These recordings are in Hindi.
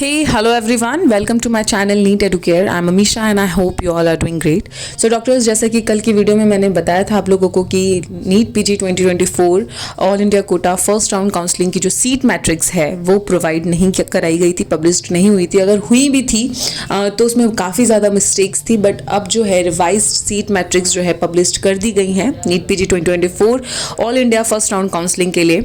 Hey, hello everyone. Welcome to my channel Neat Educare. I'm Amisha and I hope you all are doing great. So doctors, जैसा कि कल की वीडियो में मैंने बताया था आप लोगों को कि NEET PG 2024 all India quota first round counselling की जो सीट मैट्रिक्स है वो प्रोवाइड नहीं कराई गई थी, पब्लिश्ड नहीं हुई थी। अगर हुई भी थी तो उसमें काफ़ी ज़्यादा मिस्टेक्स थी, बट अब जो है रिवाइज्ड सीट मैट्रिक्स जो है पब्लिश कर दी गई हैं NEET PG 2024 all India first round counselling के लिए।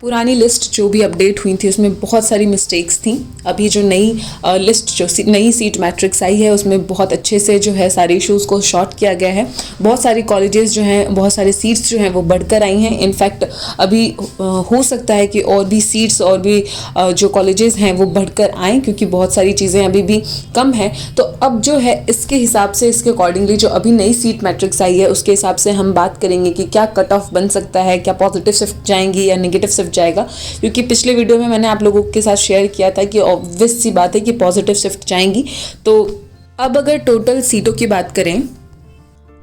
पुरानी लिस्ट जो भी अपडेट हुई थी उसमें बहुत सारी मिस्टेक्स थी। अभी जो नई लिस्ट जो नई सीट मैट्रिक्स आई है उसमें बहुत अच्छे से जो है सारे इश्यूज़ को शॉर्ट किया गया है। बहुत सारी कॉलेजेस जो हैं, बहुत सारी सीट्स जो हैं वो बढ़कर आई हैं। इनफैक्ट अभी हो सकता है कि और भी सीट्स और भी जो कॉलेजेस हैं वो बढ़कर आएँ, क्योंकि बहुत सारी चीज़ें अभी भी कम हैं। तो अब जो है इसके हिसाब से, इसके अकॉर्डिंगली जो अभी नई सीट मैट्रिक्स आई है उसके हिसाब से हम बात करेंगे कि क्या कट ऑफ बन सकता है, क्या पॉजिटिव शिफ्ट जाएंगी या नेगेटिव शिफ्ट जाएगा। क्योंकि पिछले वीडियो में मैंने आप लोगों के साथ शेयर किया था कि ऑब्वियस सी बात है कि पॉजिटिव शिफ्ट जाएंगी। तो अब अगर टोटल सीटों की बात करें,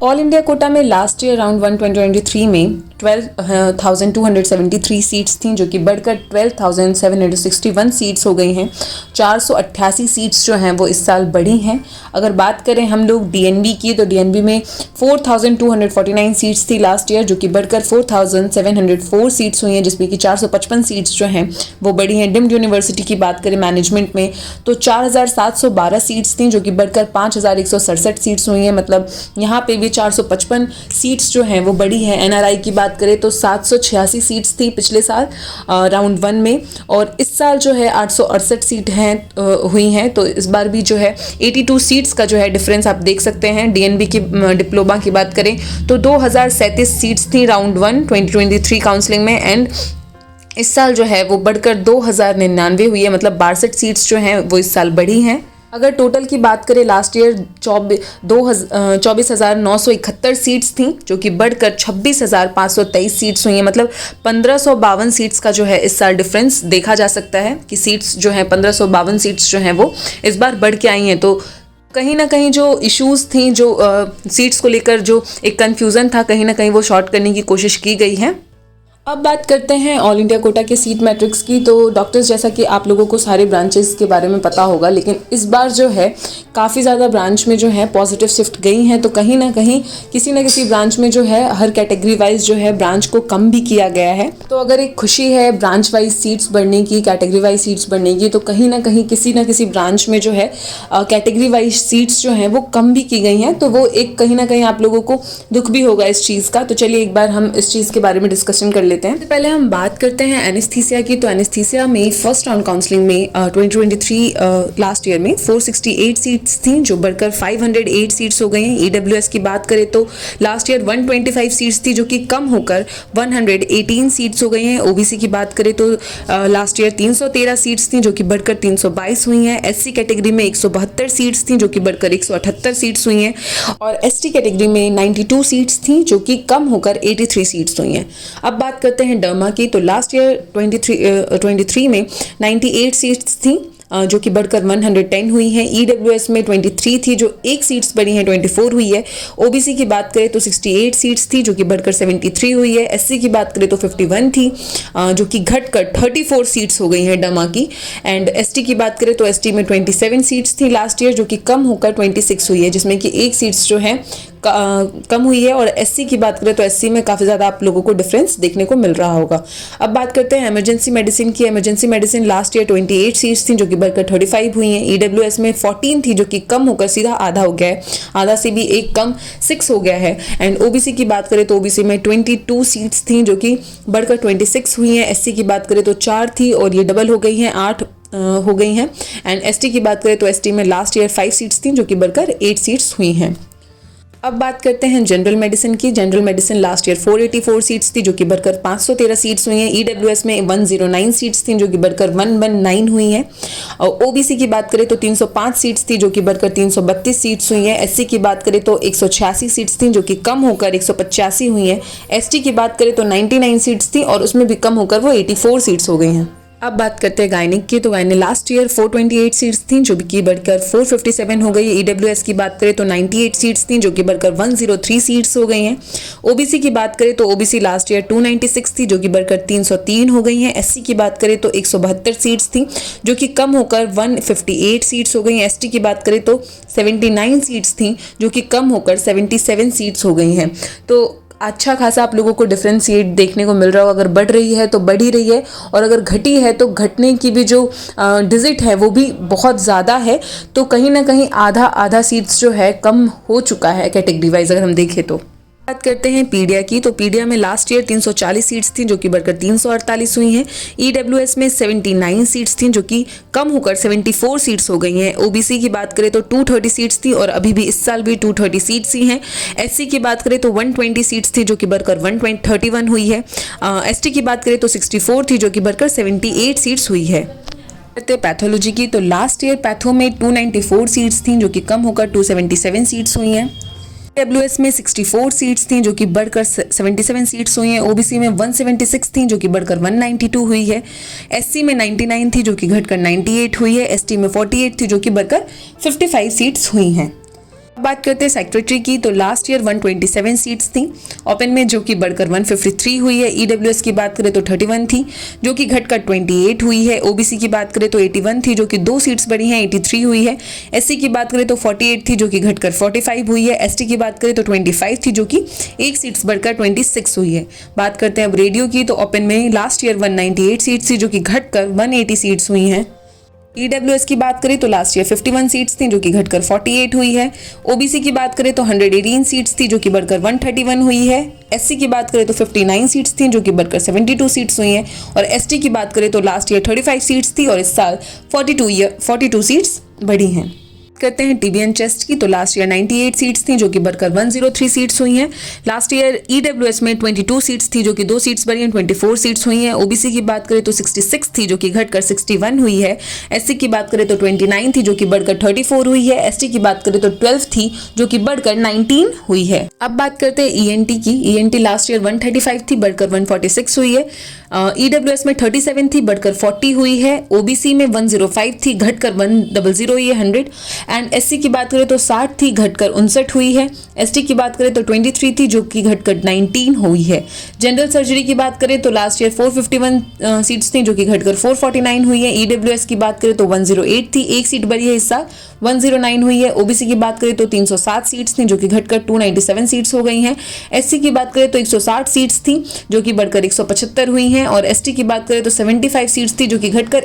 ऑल इंडिया कोटा में लास्ट ईयर राउंड 1 2023 में 12,273 सीट्स थी, जो कि बढ़कर 12,761 सीट्स हो गई हैं। 488 सीट्स जो हैं वो इस साल बढ़ी हैं। अगर बात करें हम लोग डीएनबी की, तो डीएनबी में 4,249 सीट्स थी लास्ट ईयर, जो कि बढ़कर 4,704 सीट्स हुई हैं, जिसमें कि 455 सीट्स जो हैं वो बढ़ी हैं। डीम्ड यूनिवर्सिटी की बात करें मैनेजमेंट में तो 4,712 सीट्स थी, जो कि बढ़कर 5,167 सीट्स हुई हैं। मतलब यहाँ पे भी 455 सीट्स जो हैं वो बढ़ी है। एनआरआई की बात करें तो 786 सीट्स थी पिछले साल राउंड 1 में, और इस साल जो है 868 सीट हैं हुई हैं। तो इस बार भी जो है 82 सीट्स का जो है डिफरेंस आप देख सकते हैं। डीएनबी की डिप्लोमा की बात करें तो 2037 सीट्स थी राउंड 1 2023 काउंसलिंग में, एंड इस साल जो है वो बढ़कर 2099 हुई है। मतलब 62 सीट्स जो हैं वो इस साल बढ़ी हैं। अगर टोटल की बात करें, लास्ट ईयर 24,971 सीट्स थी, जो कि बढ़कर 26,523 सीट्स हुई हैं। मतलब 1,552 सीट्स का जो है इस साल डिफरेंस देखा जा सकता है कि सीट्स जो हैं 1,552 सीट्स जो हैं वो इस बार बढ़ के आई हैं। तो कहीं ना कहीं जो इश्यूज़ थी, जो सीट्स को लेकर जो एक कन्फ्यूज़न था, कहीं ना कहीं वो शॉर्ट करने की कोशिश की गई है। अब बात करते हैं ऑल इंडिया कोटा के सीट मैट्रिक्स की। तो डॉक्टर्स, जैसा कि आप लोगों को सारे ब्रांचेस के बारे में पता होगा, लेकिन इस बार जो है काफ़ी ज़्यादा ब्रांच में जो है पॉजिटिव शिफ्ट गई हैं। तो कहीं ना कहीं किसी न किसी ब्रांच में जो है हर कैटेगरी वाइज जो है ब्रांच को कम भी किया गया है। तो अगर एक खुशी है ब्रांच वाइज सीट्स बढ़ने की, कैटेगरी वाइज सीट्स बढ़ने की, तो कहीं ना कहीं किसी न किसी ब्रांच में जो है कैटेगरी वाइज सीट्स जो हैं वो कम भी की गई हैं। तो वो एक कहीं ना कहीं आप लोगों को दुख भी होगा इस चीज़ का। तो चलिए एक बार हम इस चीज़ के बारे में डिस्कशन कर लेते हैं। तो पहले हम बात करते हैं एनेस्थीसिया की। तो एनेस्थीसिया में फर्स्ट राउंड काउंसलिंग में 2023 लास्ट ईयर में 468 सीट्स थी, जो बढ़कर 508 सीट्स हो गई हैं। ईडब्ल्यूएस की बात करें तो लास्ट ईयर 125 सीट्स थी, जो कि कम होकर 118 सीट्स हो गई हैं। ओबीसी की बात करें तो लास्ट ईयर 313 सीट्स थी, जो कि बढ़कर 322 हुई हैं। एससी कैटेगरी में 172 सीट्स थी, जो कि बढ़कर 178 सीट्स हुई हैं, और एसटी कैटेगरी में 92 सीट्स थी, जो कि कम होकर 83 सीट्स हुई हैं। अब बात करते हैं डर्मा की। तो लास्ट ईयर 23 में 98 सीट्स थी, जो कि बढ़कर 110 हुई है। ईडब्ल्यूएस में 23 थी, जो एक सीट्स बढ़ी हैं, 24 हुई है। ओबीसी की बात करें तो 68 सीट्स थी, जो कि बढ़कर 73 हुई है। एससी की बात करें तो 51 थी, जो कि घटकर 34 सीट्स हो गई हैं डमा की। एंड एसटी की बात करें तो एसटी में 27 सीट्स थी लास्ट ईयर, जो कि कम होकर 26 हुई है, जिसमें कि एक सीट्स जो है कम हुई है। और एससी की बात करें तो एससी में काफ़ी ज़्यादा आप लोगों को डिफरेंस देखने को मिल रहा होगा। अब बात करते हैं इमरजेंसी मेडिसिन की। Emergency medicine last year 28 seats थी, जो कि बढ़कर 35 हुई हैं। ईडब्ल्यूएस में 14 थी, जो कि कम होकर सीधा आधा हो गया है, आधा से भी एक कम 6 हो गया है। एंड ओबीसी की बात करें तो ओबीसी में 22 सीट्स थी, जो कि बढ़कर 26 हुई हैं। एससी की बात करें तो 4 थी और ये डबल हो गई हैं, 8 हो गई हैं। एंड एसटी की बात करें तो एसटी में लास्ट ईयर 5 सीट्स थी, जो कि बढ़कर 8 सीट्स हुई हैं। अब बात करते हैं जनरल मेडिसिन की। General medicine last year 484 seats थी, जो कि बढ़कर 513 सीट्स हुई हैं। ईडब्ल्यूएस में 109 सीट्स थी, जो कि बढ़कर 119 हुई हैं। और ओबीसी की बात करें तो 305 सीट्स थी, जो कि बढ़कर 332 सीट्स हुई हैं। एससी की बात करें तो 186 सीट्स थी, जो कि कम होकर 185 हुई हैं। एसटी की बात करें तो 99 सीट्स थी, और उसमें भी कम होकर वो 84 सीट्स हो गई हैं। अब बात करते हैं गायनिक की। तो गायनिक लास्ट ईयर 428 सीट्स थी जो कि बढ़कर 457 हो गई है। ईडब्ल्यूएस की बात करें तो 98 सीट्स थी जो कि बढ़कर 103 सीट्स हो गई हैं। ओबीसी की बात करें तो ओबीसी लास्ट ईयर 296 थी जो कि बढ़कर 303 हो गई हैं। एससी की बात करें तो 172 सीट्स थी जो कि कम होकर 158 सीट्स हो गई हैं। एसटी की बात करें तो 79 सीट्स थी जो कि कम होकर 77 सीट्स हो गई हैं। तो अच्छा खासा आप लोगों को डिफरेंशिएट देखने को मिल रहा हो। अगर बढ़ रही है तो बढ़ ही रही है, और अगर घटी है तो घटने की भी जो डिजिट है वो भी बहुत ज़्यादा है। तो कहीं ना कहीं आधा आधा सीट्स जो है कम हो चुका है कैटेगरी वाइज अगर हम देखें तो। बात करते हैं पीडिया की। तो पीडिया में लास्ट ईयर 340 सीट्स थी जो कि बढ़कर 348 हुई हैं। ईडब्ल्यूएस में 79 सीट्स थी जो कि कम होकर 74 सीट्स हो गई हैं। ओबीसी की बात करें तो 230 सीट्स थी और अभी भी इस साल भी 230 सीट्स ही हैं। एससी की बात करें तो 120 सीट्स थी जो कि बढ़कर 131 हुई है। एसटी की बात करें तो 64 थी जो कि बढ़कर 78 सीट्स हुई है। पैथोलॉजी की। तो लास्ट ईयर पैथो में 294 सीट्स थी जो कि कम होकर 277 सीट्स हुई हैं। ईडब्ल्यूएस में 64 सीट्स थी जो कि बढ़कर 77 सीट्स हुई हैं। ओबीसी में 176 थी जो कि बढ़कर 192 हुई है। एससी में 99 थी जो कि घटकर 98 हुई है। एसटी में 48 थी जो कि बढ़कर 55 सीट्स हुई हैं। बात करते हैं सेक्रेटरी की। तो लास्ट ईयर 127 सीट्स थी ओपन में जो कि बढ़कर 153 हुई है। ईडब्ल्यूएस की बात करें तो 31 थी जो कि घटकर 28 हुई है। ओबीसी की बात करें तो 81 थी जो कि 2 सीट्स बढ़ी हैं, 83 हुई है। एससी की बात करें तो 48 थी जो कि घटकर 45 हुई है। एसटी की बात करें तो 25 थी जो कि 1 सीट्स बढ़कर 26 हुई है। बात करते हैं अब रेडियो की। तो ओपन में लास्ट ईयर 198 सीट्स थी जो कि घटकर 180 सीट्स हुई हैं। ईडब्ल्यूएस की बात करें तो लास्ट ईयर 51 सीट्स थी जो कि घटकर 48 हुई है। ओबीसी की बात करें तो 118 सीट्स थी जो कि बढ़कर 131 हुई है। एससी की बात करें तो 59 सीट्स थी जो कि बढ़कर 72 सीट्स हुई हैं। और एसटी की बात करें तो लास्ट ईयर 35 सीट्स थी और इस साल 42 सीट्स बढ़ी हैं। करते हैं टीबीएन चेस्ट की। तो लास्ट ईयर 98 सीट्स थी जो कि बढ़कर 103 सीट्स हुई हैं। लास्ट ईयर ईडब्ल्यूएस में 22 सीट्स थी जो कि 2 सीट्स बढ़ी हैं, 24 सीट्स हुई हैं। ओबीसी की बात करें तो 66 थी जो कि घटकर 61 हुई है। एससी की बात करें तो 29 थी जो कि बढ़कर 34 हुई है। एसटी की बात करें तो 12 थी जो कि बढ़कर 19 हुई है। अब बात करते हैं ईएनटी की। ईएनटी लास्ट ईयर 135 थी बढ़कर 146 हुई है। ईडब्ल्यूएस में 37 थी बढ़कर 40 हुई है। ओबीसी में 105 थी घटकर 100 हुई है 100। एंड एससी की बात करें तो 60 थी घटकर 59 हुई है। एसटी की बात करें तो 23 थी जो कि घटकर 19 हुई है। जनरल सर्जरी की बात करें तो लास्ट ईयर 451 सीट्स थी जो कि घटकर 449 हुई है। ईडब्ल्यूएस की बात करें तो 108 थी, 1 सीट बढ़ी है इस साल 109 हुई है। ओबीसी की बात करें तो 307 सीट्स थी जो कि घटकर 297 सीट्स हो गई हैं। एससी की बात करें तो 160 सीट्स थी जो कि बढ़कर 175 हुई हैं। और एसटी की बात करें तो 75 सीट्स थी जो कि बढ़कर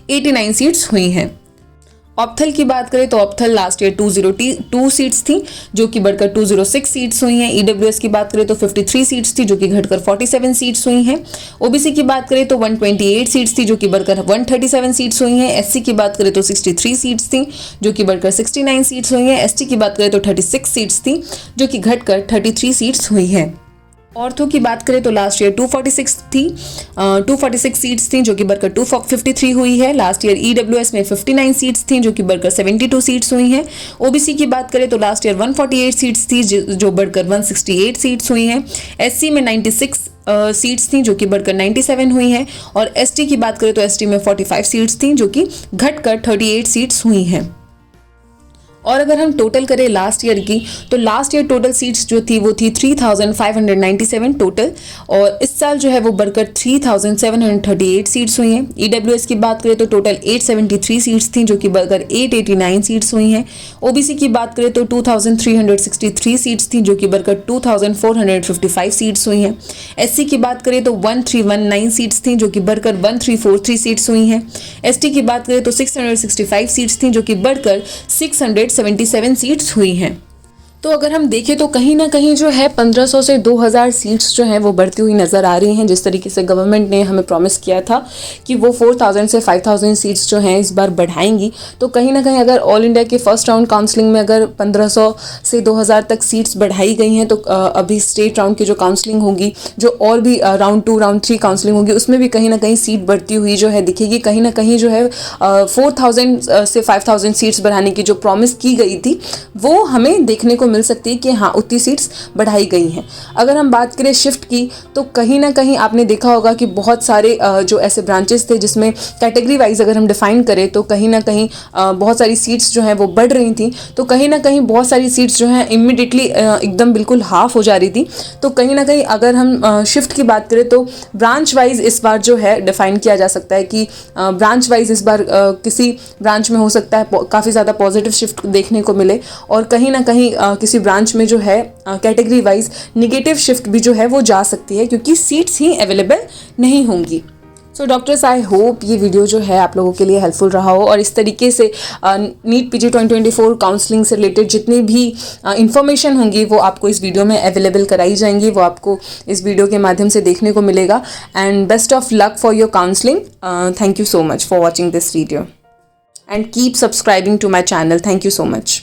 89 सीट्स हुई हैं। ऑप्थल की बात करें तो ऑप्थल लास्ट ईयर 202 सीट्स थी जो कि बढ़कर 206 सीट्स हुई हैं। ईडब्ल्यूएस की बात करें तो 53 सीट्स थी जो कि घटकर 47 सीट्स हुई हैं। ओबीसी की बात करें तो 128 सीट्स थी जो कि बढ़कर 137 सीट्स हुई हैं। एससी की बात करें तो 63 सीट्स थी जो कि बढ़कर 69 सीट्स हुई हैं। एसटी की बात करें तो 36 सीट्स थी जो कि घटकर 33 सीट्स हुई हैं। ऑर्थो की बात करें तो लास्ट ईयर 246 सीट्स थी जो कि बढ़कर 253 हुई है। लास्ट ईयर ईडब्ल्यूएस में 59 सीट्स थी जो कि बढ़कर 72 सीट्स हुई हैं। ओबीसी की बात करें तो लास्ट ईयर 148 सीट्स थी जो बढ़कर 168 सीट्स हुई हैं। एससी में 96 सीट्स थी जो कि बढ़कर 97 हुई हैं। और एसटी की बात करें तो एसटी में 45 सीट्स थी जो कि घटकर 38 सीट्स हुई हैं। और अगर हम टोटल करें लास्ट ईयर की तो लास्ट ईयर टोटल सीट्स जो थी वो थी 3597 टोटल, और इस साल जो है वो बढ़कर 3738 सीट्स हुई हैं। ईडब्ल्यूएस की बात करें तो टोटल 873 सीट्स थी जो कि बढ़कर 889 सीट्स हुई हैं। ओबीसी की बात करें तो 2363 सीट्स थी जो कि बढ़कर 2455 सीट्स हुई हैं। एससी की बात करें तो 1319 सीट्स थी जो कि बढ़कर 1343 सीट्स हुई हैं। एसटी की बात करें तो 665 सीट्स थी जो कि बढ़कर 677 सीट्स हुई हैं। तो अगर हम देखें तो कहीं ना कहीं जो है 1500 से 2000 सीट्स जो हैं वो बढ़ती हुई नज़र आ रही हैं। जिस तरीके से गवर्नमेंट ने हमें प्रॉमिस किया था कि वो 4000 से 5000 सीट्स जो हैं इस बार बढ़ाएंगी, तो कहीं ना कहीं अगर ऑल इंडिया के फर्स्ट राउंड काउंसलिंग में अगर 1500 से 2000 तक सीट्स बढ़ाई गई हैं, तो अभी स्टेट राउंड की जो काउंसलिंग होगी, जो और भी राउंड 2 राउंड 3 काउंसलिंग होगी, उसमें भी कहीं ना कहीं सीट बढ़ती हुई जो है दिखेगी। कहीं ना कहीं जो है 4000 से 5000 सीट्स बढ़ाने की जो प्रॉमिस की गई थी वो हमें देखने को मिल सकती है कि हाँ उतनी सीट्स बढ़ाई गई हैं। अगर हम बात करें शिफ्ट की, तो कहीं ना कहीं आपने देखा होगा कि बहुत सारे जो ऐसे ब्रांचेस थे जिसमें कैटेगरी वाइज अगर हम डिफाइन करें तो कहीं ना कहीं बहुत सारी सीट्स जो हैं वो बढ़ रही थी, तो कहीं ना कहीं बहुत सारी सीट्स जो हैं इमीडिएटली एकदम बिल्कुल हाफ हो जा रही थी। तो कहीं ना कहीं अगर हम शिफ्ट की बात करें तो ब्रांच वाइज इस बार जो है डिफाइन किया जा सकता है कि ब्रांच वाइज इस बार किसी ब्रांच में हो सकता है काफ़ी ज़्यादा पॉजिटिव शिफ्ट देखने को मिले, और कहीं ना कहीं किसी ब्रांच में जो है कैटेगरी वाइज निगेटिव शिफ्ट भी जो है वो जा सकती है, क्योंकि सीट्स ही अवेलेबल नहीं होंगी। सो डॉक्टर्स, आई होप ये वीडियो जो है आप लोगों के लिए हेल्पफुल रहा हो, और इस तरीके से नीट पीजी 2024 काउंसलिंग से रिलेटेड जितनी भी इंफॉर्मेशन होंगी वो आपको इस वीडियो में अवेलेबल कराई जाएंगी, वो आपको इस वीडियो के माध्यम से देखने को मिलेगा। And best of luck for your counselling. Thank you so much for watching this video and keep subscribing to my channel. Thank you so much.